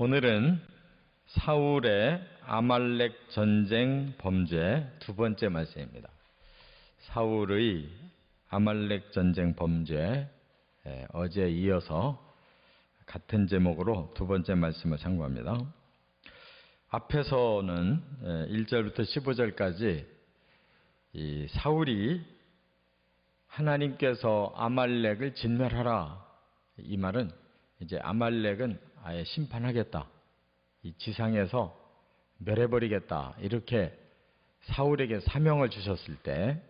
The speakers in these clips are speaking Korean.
오늘은 사울의 아말렉 전쟁 범죄 두 번째 말씀입니다. 사울의 아말렉 전쟁 범죄, 어제에 이어서 같은 제목으로 두 번째 말씀을 참고합니다. 앞에서는 1절부터 15절까지 이 사울이 하나님께서 아말렉을 진멸하라, 이 말은 이제 아말렉은 아예 심판하겠다, 이 지상에서 멸해버리겠다, 이렇게 사울에게 사명을 주셨을 때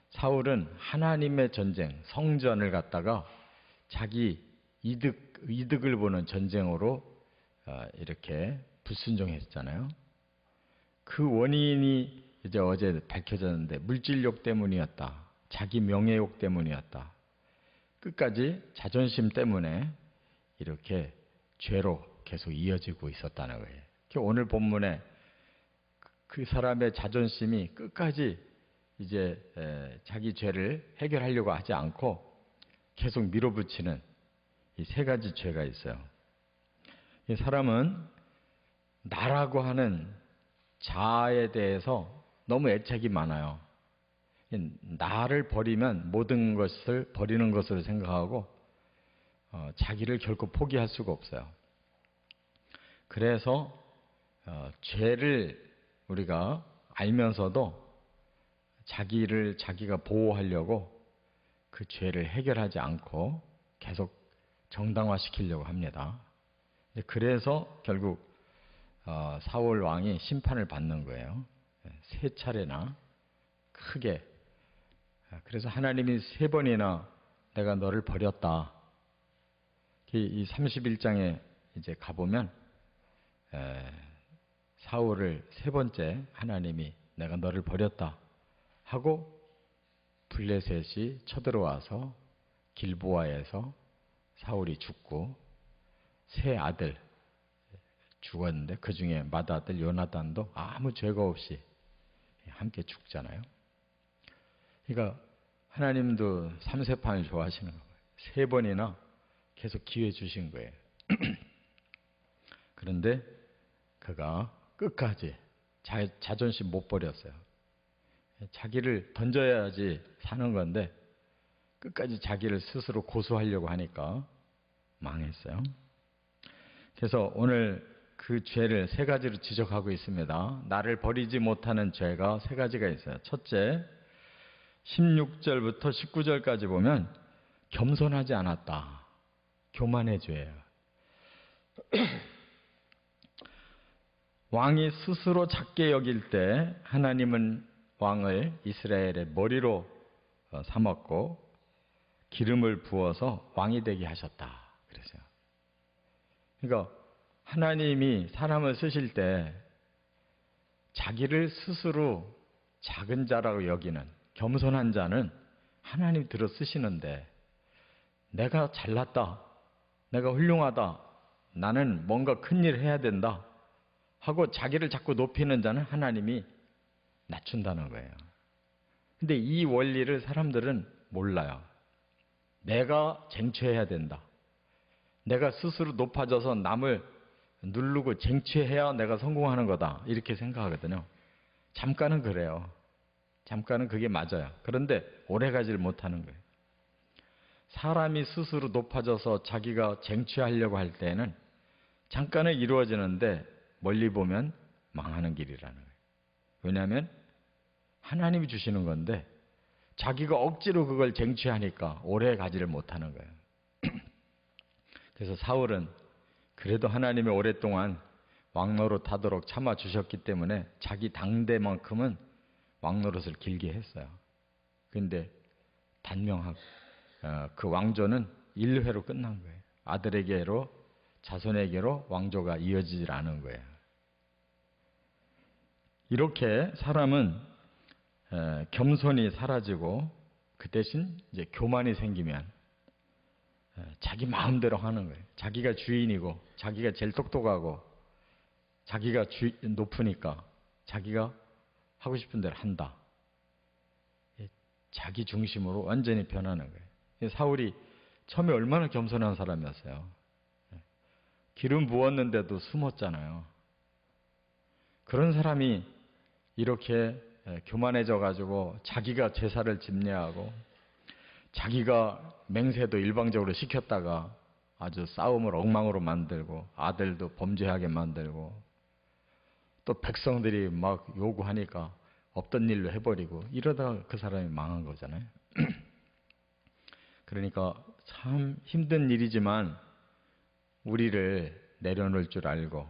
사울은 하나님의 전쟁, 성전을 갖다가 자기 이득을 보는 전쟁으로 이렇게 불순종했잖아요. 그 원인이 이제 어제 밝혀졌는데 물질욕 때문이었다, 자기 명예욕 때문이었다, 끝까지 자존심 때문에 이렇게 죄로 계속 이어지고 있었다는 거예요. 오늘 본문에 그 사람의 자존심이 끝까지 이제 자기 죄를 해결하려고 하지 않고 계속 밀어붙이는 이 세 가지 죄가 있어요. 이 사람은 나라고 하는 자아에 대해서 너무 애착이 많아요. 나를 버리면 모든 것을 버리는 것으로 생각하고 자기를 결코 포기할 수가 없어요. 그래서 죄를 우리가 알면서도 자기를 자기가 보호하려고 그 죄를 해결하지 않고 계속 정당화시키려고 합니다. 그래서 결국 사울 왕이 심판을 받는 거예요. 세 차례나 크게. 그래서 하나님이 세 번이나 내가 너를 버렸다. 이 31장에 이제 가보면 사울을 세 번째 하나님이 내가 너를 버렸다 하고 블레셋이 쳐들어와서 길보아에서 사울이 죽고 세 아들 죽었는데 그 중에 맏아들 요나단도 아무 죄가 없이 함께 죽잖아요. 그러니까 하나님도 삼세판을 좋아하시는 거예요. 세 번이나 계속 기회 주신 거예요. 그런데 그가 끝까지 자존심 못 버렸어요. 자기를 던져야지 사는 건데 끝까지 자기를 스스로 고수하려고 하니까 망했어요. 그래서 오늘 그 죄를 세 가지로 지적하고 있습니다. 나를 버리지 못하는 죄가 세 가지가 있어요. 첫째, 16절부터 19절까지 보면 겸손하지 않았다. 교만의 죄예요. 왕이 스스로 작게 여길 때 하나님은 왕을 이스라엘의 머리로 삼았고 기름을 부어서 왕이 되게 하셨다 그랬어요. 그러니까 하나님이 사람을 쓰실 때 자기를 스스로 작은 자라고 여기는 겸손한 자는 하나님이 들어 쓰시는데 내가 잘났다, 내가 훌륭하다, 나는 뭔가 큰일 해야 된다 하고 자기를 자꾸 높이는 자는 하나님이 낮춘다는 거예요. 근데 이 원리를 사람들은 몰라요. 내가 쟁취해야 된다, 내가 스스로 높아져서 남을 누르고 쟁취해야 내가 성공하는 거다, 이렇게 생각하거든요. 잠깐은 그래요. 잠깐은 그게 맞아요. 그런데 오래가지를 못하는 거예요. 사람이 스스로 높아져서 자기가 쟁취하려고 할 때는 잠깐은 이루어지는데 멀리 보면 망하는 길이라는 거예요. 왜냐하면 하나님이 주시는 건데 자기가 억지로 그걸 쟁취하니까 오래 가지를 못하는 거예요. 그래서 사울은 그래도 하나님이 오랫동안 왕노릇 하도록 참아주셨기 때문에 자기 당대만큼은 왕노릇을 길게 했어요. 그런데 단명하고 그 왕조는 1회로 끝난 거예요. 아들에게로, 자손에게로 왕조가 이어지질 않은 거예요. 이렇게 사람은 겸손이 사라지고 그 대신 이제 교만이 생기면 자기 마음대로 하는 거예요. 자기가 주인이고 자기가 제일 똑똑하고 자기가 높으니까 자기가 하고 싶은 대로 한다. 자기 중심으로 완전히 변하는 거예요. 사울이 처음에 얼마나 겸손한 사람이었어요. 기름 부었는데도 숨었잖아요. 그런 사람이 이렇게 교만해져 가지고 자기가 제사를 집례하고 자기가 맹세도 일방적으로 시켰다가 아주 싸움을 엉망으로 만들고 아들도 범죄하게 만들고 또 백성들이 막 요구하니까 없던 일로 해버리고 이러다가 그 사람이 망한 거잖아요. 그러니까 참 힘든 일이지만 우리를 내려놓을 줄 알고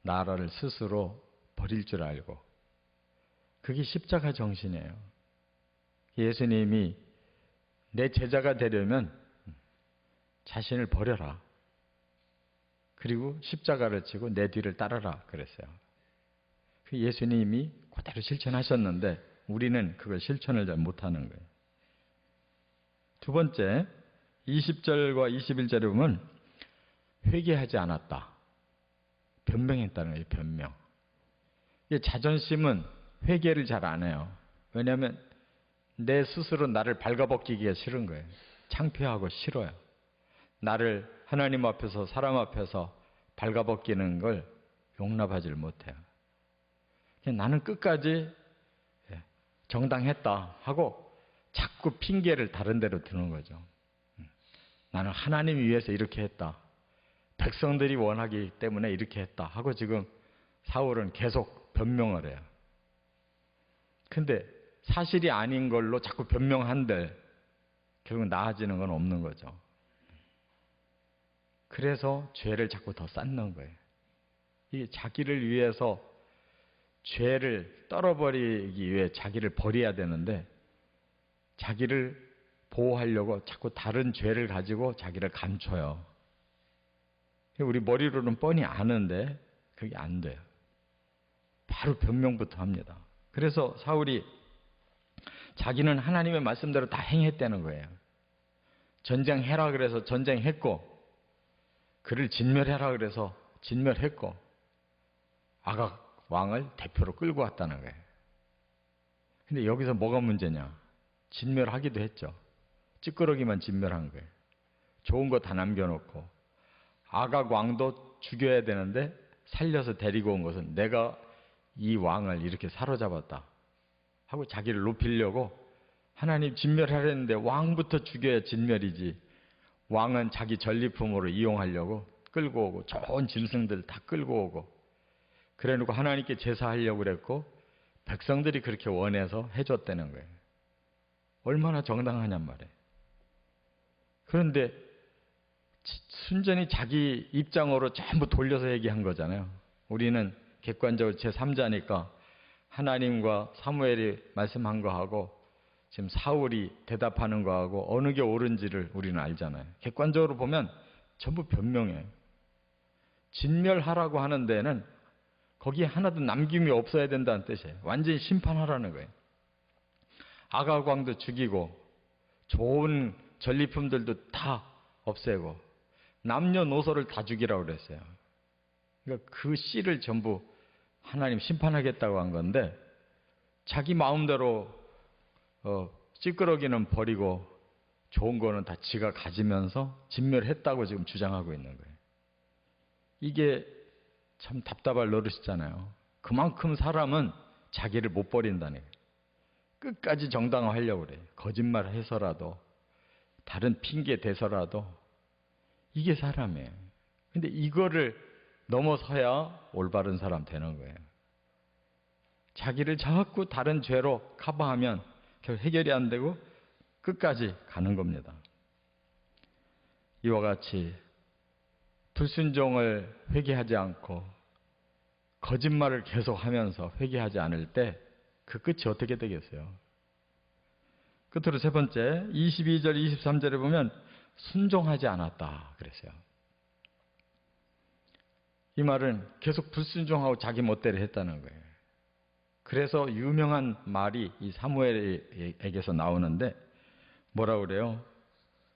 나라를 스스로 버릴 줄 알고 그게 십자가 정신이에요. 예수님이 내 제자가 되려면 자신을 버려라. 그리고 십자가를 지고 내 뒤를 따르라 그랬어요. 예수님이 그대로 실천하셨는데 우리는 그걸 실천을 잘 못하는 거예요. 두 번째, 20절과 21절에 보면 회개하지 않았다. 변명했다는 거예요. 변명. 자존심은 회개를 잘 안 해요. 왜냐하면 내 스스로 나를 발가벗기기가 싫은 거예요. 창피하고 싫어요. 나를 하나님 앞에서 사람 앞에서 발가벗기는 걸 용납하지 못해요. 나는 끝까지 정당했다 하고 자꾸 핑계를 다른 데로 드는 거죠. 나는 하나님 위해서 이렇게 했다. 백성들이 원하기 때문에 이렇게 했다 하고 지금 사울은 계속 변명을 해요. 근데 사실이 아닌 걸로 자꾸 변명한들 결국 나아지는 건 없는 거죠. 그래서 죄를 자꾸 더 쌓는 거예요. 이게 자기를 위해서 죄를 떨어버리기 위해 자기를 버려야 되는데 자기를 보호하려고 자꾸 다른 죄를 가지고 자기를 감춰요. 우리 머리로는 뻔히 아는데 그게 안 돼요. 바로 변명부터 합니다. 그래서 사울이 자기는 하나님의 말씀대로 다 행했다는 거예요. 전쟁해라 그래서 전쟁했고 그를 진멸해라 그래서 진멸했고 아각 왕을 대표로 끌고 왔다는 거예요. 근데 여기서 뭐가 문제냐? 진멸하기도 했죠. 찌끄러기만 진멸한 거예요. 좋은 거 다 남겨놓고 아각 왕도 죽여야 되는데 살려서 데리고 온 것은 내가 이 왕을 이렇게 사로잡았다 하고 자기를 높이려고 하나님 진멸하려 했는데 왕부터 죽여야 진멸이지 왕은 자기 전리품으로 이용하려고 끌고 오고 좋은 짐승들 다 끌고 오고 그래놓고 하나님께 제사하려고 그랬고 백성들이 그렇게 원해서 해줬다는 거예요. 얼마나 정당하냔 말이에요. 그런데 순전히 자기 입장으로 전부 돌려서 얘기한 거잖아요. 우리는 객관적으로 제3자니까 하나님과 사무엘이 말씀한 거하고 지금 사울이 대답하는 거하고 어느 게 옳은지를 우리는 알잖아요. 객관적으로 보면 전부 변명해요. 진멸하라고 하는 데는 거기에 하나도 남김이 없어야 된다는 뜻이에요. 완전히 심판하라는 거예요. 아각 왕도 죽이고 좋은 전리품들도 다 없애고 남녀노소를 다 죽이라고 그랬어요. 그러니까 그 씨를 전부 하나님 심판하겠다고 한 건데 자기 마음대로 찌끄러기는 버리고 좋은 거는 다 지가 가지면서 진멸했다고 지금 주장하고 있는 거예요. 이게 참 답답할 노릇이잖아요. 그만큼 사람은 자기를 못 버린다는 거예요. 끝까지 정당화하려고 그래요. 거짓말을 해서라도 다른 핑계 대서라도 이게 사람이에요. 근데 이거를 넘어서야 올바른 사람 되는 거예요. 자기를 자꾸 다른 죄로 커버하면 결국 해결이 안 되고 끝까지 가는 겁니다. 이와 같이 불순종을 회개하지 않고 거짓말을 계속하면서 회개하지 않을 때 그 끝이 어떻게 되겠어요? 끝으로 세 번째 22절 23절에 보면 순종하지 않았다 그랬어요. 이 말은 계속 불순종하고 자기 멋대로 했다는 거예요. 그래서 유명한 말이 이 사무엘에게서 나오는데 뭐라고 그래요?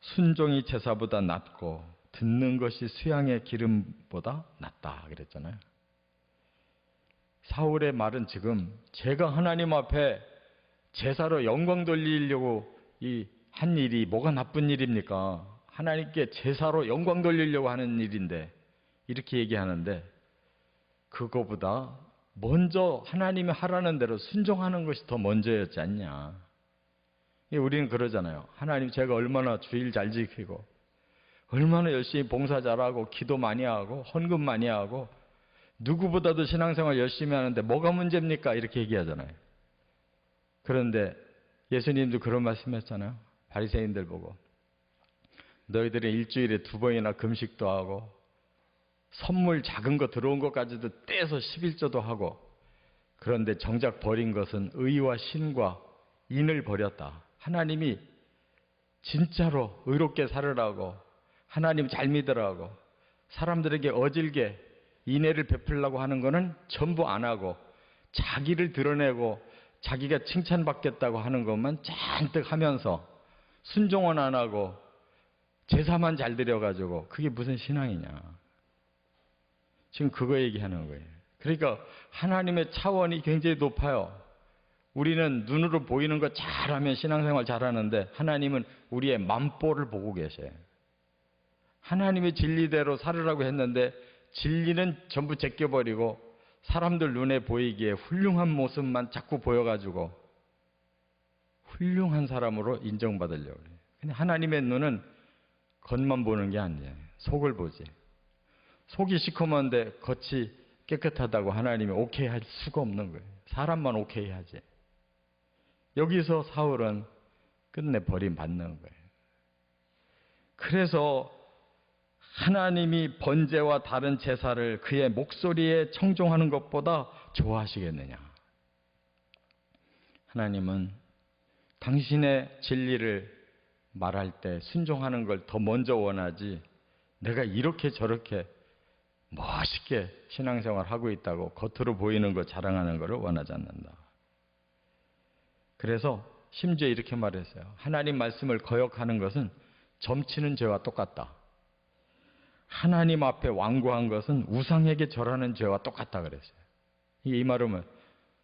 순종이 제사보다 낫고 듣는 것이 수양의 기름보다 낫다 그랬잖아요. 사울의 말은 지금 제가 하나님 앞에 제사로 영광 돌리려고 한 일이 뭐가 나쁜 일입니까? 하나님께 제사로 영광 돌리려고 하는 일인데 이렇게 얘기하는데 그거보다 먼저 하나님이 하라는 대로 순종하는 것이 더 먼저였지 않냐. 우리는 그러잖아요. 하나님, 제가 얼마나 주일 잘 지키고 얼마나 열심히 봉사 잘하고 기도 많이 하고 헌금 많이 하고 누구보다도 신앙생활 열심히 하는데 뭐가 문제입니까? 이렇게 얘기하잖아요. 그런데 예수님도 그런 말씀했잖아요. 바리새인들 보고 너희들은 일주일에 2번이나 금식도 하고 선물 작은 거 들어온 것까지도 떼서 11조도 하고 그런데 정작 버린 것은 의와 신과 인을 버렸다. 하나님이 진짜로 의롭게 살으라고 하나님 잘 믿으라고 사람들에게 어질게 인애를 베풀려고 하는 거는 전부 안 하고 자기를 드러내고 자기가 칭찬받겠다고 하는 것만 잔뜩 하면서 순종은 안 하고 제사만 잘 드려가지고 그게 무슨 신앙이냐. 지금 그거 얘기하는 거예요. 그러니까 하나님의 차원이 굉장히 높아요. 우리는 눈으로 보이는 거 잘하면 신앙생활 잘하는데 하나님은 우리의 맘보를 보고 계셔요. 하나님의 진리대로 살으라고 했는데 진리는 전부 제껴버리고 사람들 눈에 보이기에 훌륭한 모습만 자꾸 보여가지고 훌륭한 사람으로 인정받으려고 해요. 근데 하나님의 눈은 겉만 보는 게 아니에요. 속을 보지. 속이 시커먼데 겉이 깨끗하다고 하나님이 오케이 할 수가 없는 거예요. 사람만 오케이 하지. 여기서 사울은 끝내 버림받는 거예요. 그래서 하나님이 번제와 다른 제사를 그의 목소리에 청종하는 것보다 좋아하시겠느냐. 하나님은 당신의 진리를 말할 때 순종하는 걸 더 먼저 원하지 내가 이렇게 저렇게 멋있게 신앙생활 하고 있다고 겉으로 보이는 거 자랑하는 것을 원하지 않는다. 그래서 심지어 이렇게 말했어요. 하나님 말씀을 거역하는 것은 점치는 죄와 똑같다. 하나님 앞에 완고한 것은 우상에게 절하는 죄와 똑같다 그랬어요. 이 말은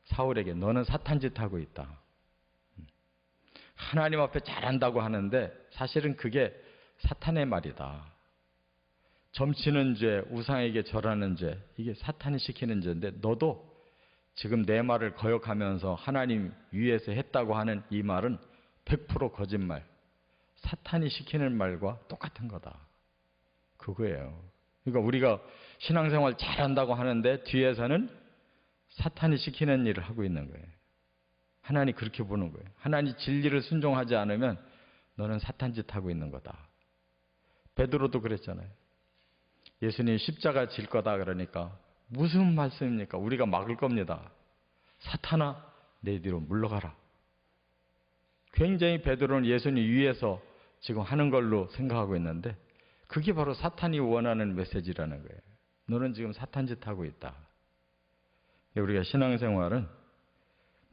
사울에게 너는 사탄짓 하고 있다. 하나님 앞에 잘한다고 하는데 사실은 그게 사탄의 말이다. 점치는 죄, 우상에게 절하는 죄, 이게 사탄이 시키는 죄인데 너도 지금 내 말을 거역하면서 하나님 위에서 했다고 하는 이 말은 100% 거짓말. 사탄이 시키는 말과 똑같은 거다. 그거예요. 그러니까 우리가 신앙생활 잘한다고 하는데 뒤에서는 사탄이 시키는 일을 하고 있는 거예요. 하나님 그렇게 보는 거예요. 하나님 진리를 순종하지 않으면 너는 사탄짓 하고 있는 거다. 베드로도 그랬잖아요. 예수님 십자가 질 거다 그러니까 무슨 말씀입니까? 우리가 막을 겁니다. 사탄아 내 뒤로 물러가라. 굉장히 베드로는 예수님 위에서 지금 하는 걸로 생각하고 있는데 그게 바로 사탄이 원하는 메시지라는 거예요. 너는 지금 사탄짓 하고 있다. 우리가 신앙생활은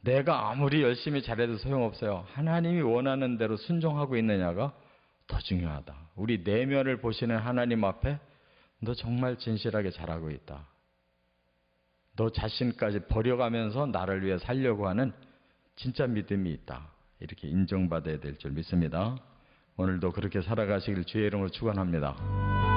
내가 아무리 열심히 잘해도 소용없어요. 하나님이 원하는 대로 순종하고 있느냐가 더 중요하다. 우리 내면을 보시는 하나님 앞에 너 정말 진실하게 잘하고 있다. 너 자신까지 버려가면서 나를 위해 살려고 하는 진짜 믿음이 있다. 이렇게 인정받아야 될 줄 믿습니다. 오늘도 그렇게 살아가시길 주의 이름으로 축원합니다.